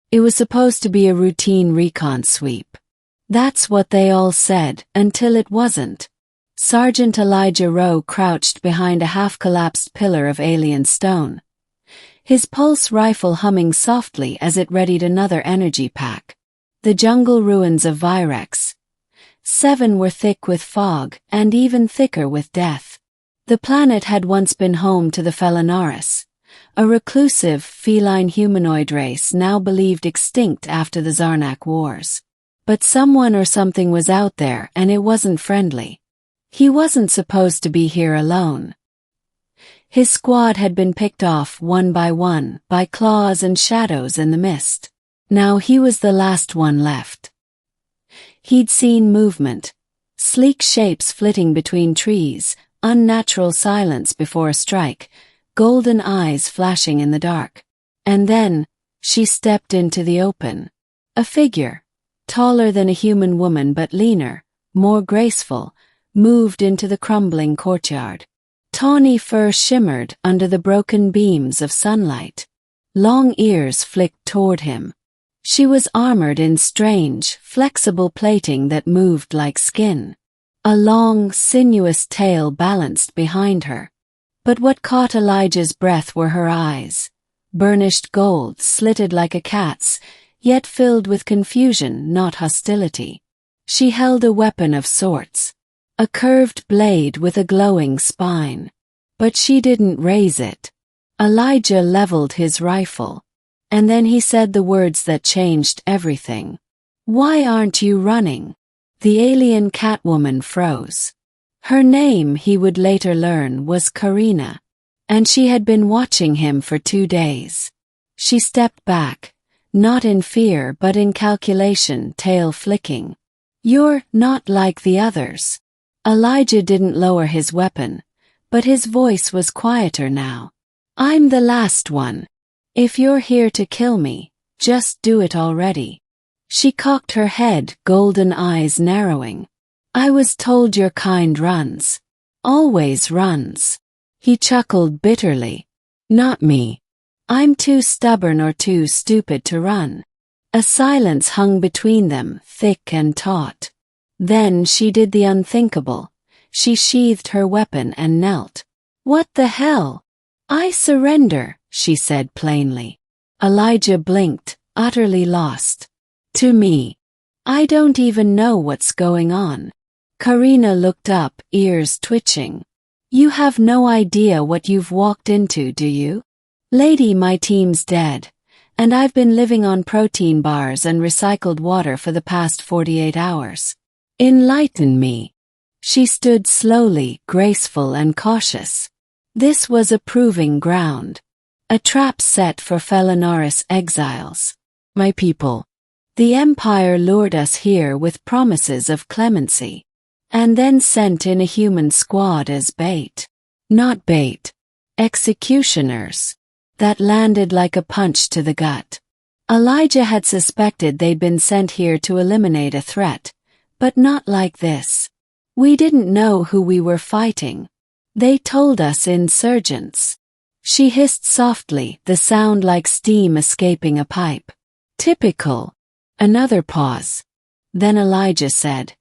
It was supposed to be a routine recon sweep. That's what they all said, until it wasn't. Sergeant Elijah Rowe crouched behind a half-collapsed pillar of alien stone, his pulse rifle humming softly as it readied another energy pack. The jungle ruins of Virex. 7 were thick with fog, and even thicker with death. The planet had once been home to the Felinaris, a reclusive, feline humanoid race now believed extinct after the Zarnak Wars. But someone or something was out there, and it wasn't friendly. He wasn't supposed to be here alone. His squad had been picked off one by claws and shadows in the mist. Now he was the last one left. He'd seen movement, sleek shapes flitting between trees, unnatural silence before a strike, golden eyes flashing in the dark. And then, she stepped into the open. A figure, taller than a human woman but leaner, more graceful, moved into the crumbling courtyard. Tawny fur shimmered under the broken beams of sunlight. Long ears flicked toward him. She was armored in strange, flexible plating that moved like skin. A long, sinuous tail balanced behind her. But what caught Elijah's breath were her eyes. Burnished gold, slitted like a cat's, yet filled with confusion, not hostility. She held a weapon of sorts. A curved blade with a glowing spine. But she didn't raise it. Elijah leveled his rifle. And then he said the words that changed everything. "Why aren't you running?" The alien Catwoman froze. Her name, he would later learn, was Karina. And she had been watching him for 2 days. She stepped back, not in fear but in calculation, tail flicking. "You're not like the others." Elijah didn't lower his weapon, but his voice was quieter now. "I'm the last one. If you're here to kill me, just do it already." She cocked her head, golden eyes narrowing. "I was told your kind runs. Always runs." He chuckled bitterly. "Not me. I'm too stubborn or too stupid to run." A silence hung between them, thick and taut. Then she did the unthinkable. She sheathed her weapon and knelt. "What the hell?" "I surrender," she said plainly. Elijah blinked, utterly lost. "To me. I don't even know what's going on." Karina looked up, ears twitching. "You have no idea what you've walked into, do you? Lady, my team's dead, and I've been living on protein bars and recycled water for the past 48 hours. Enlighten me." She stood slowly, graceful and cautious. This was a proving ground. A trap set for Felinaris exiles. "My people. The Empire lured us here with promises of clemency. And then sent in a human squad as bait. Not bait. Executioners. That landed like a punch to the gut. Elijah had suspected they'd been sent here to eliminate a threat, but not like this. We didn't know who we were fighting. They told us insurgents." She hissed softly, the sound like steam escaping a pipe. "Typical." Another pause. Then Elijah said,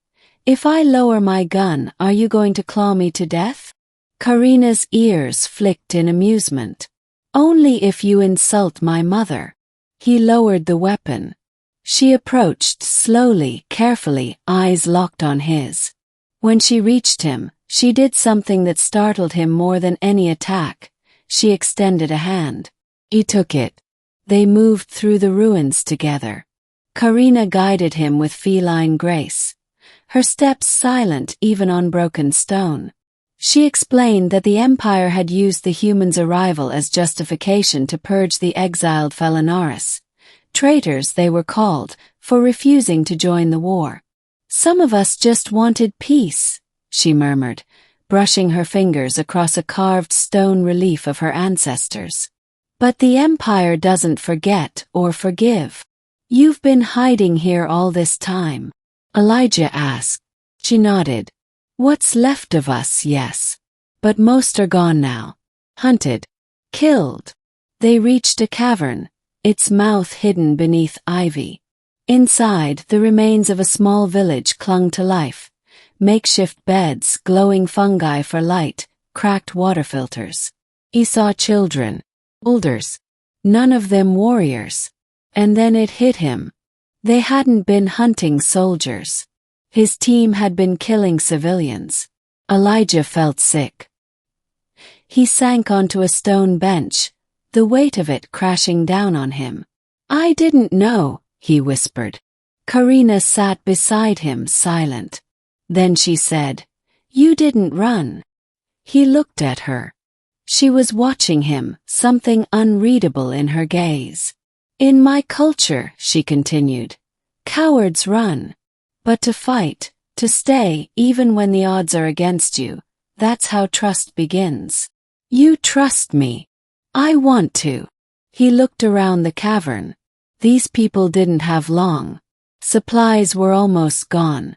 "If I lower my gun, are you going to claw me to death?" Karina's ears flicked in amusement. "Only if you insult my mother." He lowered the weapon. She approached slowly, carefully, eyes locked on his. When she reached him, she did something that startled him more than any attack. She extended a hand. He took it. They moved through the ruins together. Karina guided him with feline grace, her steps silent even on broken stone. She explained that the Empire had used the humans' arrival as justification to purge the exiled Felinaris. Traitors, they were called, for refusing to join the war. "Some of us just wanted peace," she murmured, brushing her fingers across a carved stone relief of her ancestors. "But the Empire doesn't forget or forgive." "You've been hiding here all this time?" Elijah asked. She nodded. "What's left of us, yes. But most are gone now. Hunted. Killed." They reached a cavern, its mouth hidden beneath ivy. Inside, the remains of a small village clung to life. Makeshift beds, glowing fungi for light, cracked water filters. He saw children, elders, none of them warriors. And then it hit him. They hadn't been hunting soldiers. His team had been killing civilians. Elijah felt sick. He sank onto a stone bench, the weight of it crashing down on him. "I didn't know," he whispered. Karina sat beside him, silent. Then she said, "You didn't run." He looked at her. She was watching him, something unreadable in her gaze. "In my culture," she continued, "cowards run. But to fight, to stay, even when the odds are against you, that's how trust begins. You trust me. I want to." He looked around the cavern. These people didn't have long. Supplies were almost gone.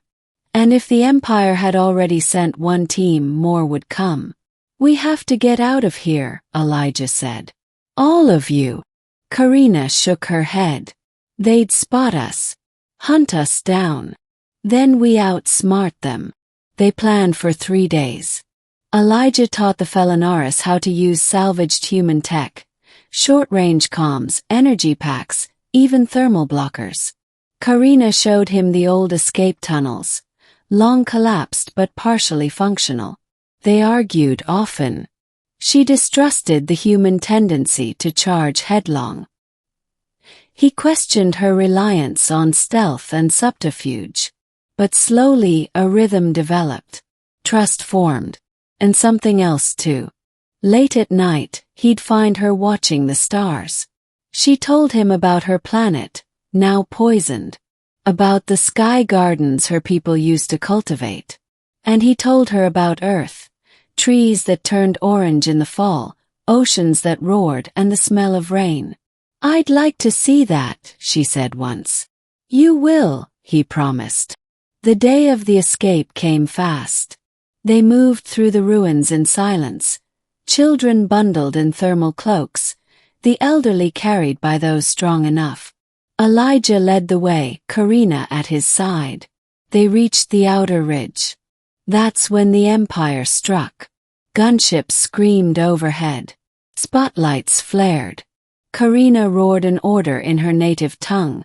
And if the Empire had already sent one team, more would come. "We have to get out of here," Elijah said. "All of you." Karina shook her head. "They'd spot us. Hunt us down. Then we outsmart them." They planned for 3 days. Elijah taught the Felinaris how to use salvaged human tech, short-range comms, energy packs, even thermal blockers. Karina showed him the old escape tunnels, long collapsed but partially functional. They argued often. She distrusted the human tendency to charge headlong. He questioned her reliance on stealth and subterfuge. But slowly a rhythm developed. Trust formed. And something else too. Late at night, he'd find her watching the stars. She told him about her planet, now poisoned. About the sky gardens her people used to cultivate. And he told her about Earth. Trees that turned orange in the fall, oceans that roared, and the smell of rain. "I'd like to see that," she said once. "You will," he promised. The day of the escape came fast. They moved through the ruins in silence, children bundled in thermal cloaks, the elderly carried by those strong enough. Elijah led the way, Karina at his side. They reached the outer ridge. That's when the Empire struck. Gunships screamed overhead. Spotlights flared. Karina roared an order in her native tongue,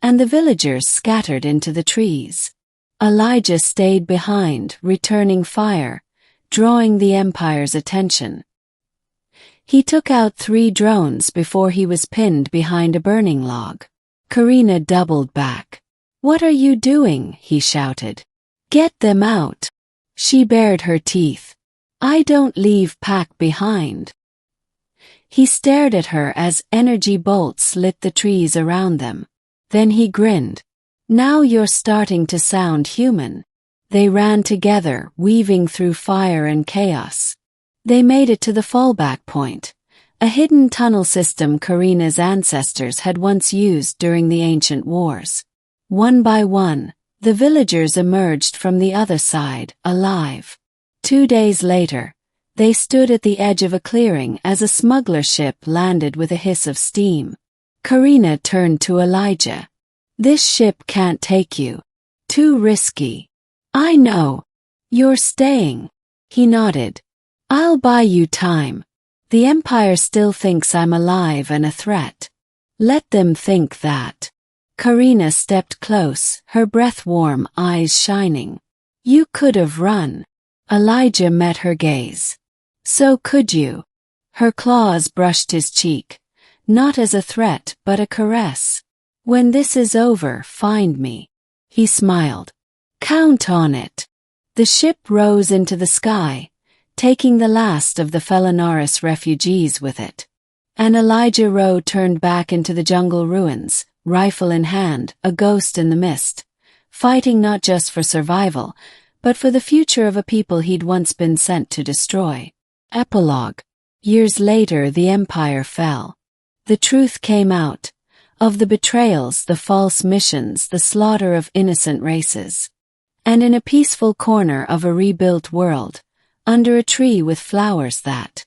and the villagers scattered into the trees. Elijah stayed behind, returning fire, drawing the Empire's attention. He took out 3 drones before he was pinned behind a burning log. Karina doubled back. "What are you doing?" he shouted. "Get them out." She bared her teeth. "I don't leave pack behind." He stared at her as energy bolts lit the trees around them. Then he grinned. "Now you're starting to sound human." They ran together, weaving through fire and chaos. They made it to the fallback point, a hidden tunnel system Karina's ancestors had once used during the ancient wars. One by one, the villagers emerged from the other side, alive. 2 days later, they stood at the edge of a clearing as a smuggler ship landed with a hiss of steam. Karina turned to Elijah. "This ship can't take you. Too risky." "I know. You're staying." He nodded. "I'll buy you time. The Empire still thinks I'm alive and a threat. Let them think that." Karina stepped close, her breath warm, eyes shining. "You could have run." Elijah met her gaze. "So could you." Her claws brushed his cheek, not as a threat but a caress. "When this is over, find me." He smiled. "Count on it." The ship rose into the sky, taking the last of the Felinaris refugees with it. And Elijah Rowe turned back into the jungle ruins, rifle in hand, a ghost in the mist, fighting not just for survival, but for the future of a people he'd once been sent to destroy. Epilogue. Years later the Empire fell. The truth came out. Of the betrayals, the false missions, the slaughter of innocent races. And in a peaceful corner of a rebuilt world, under a tree with flowers that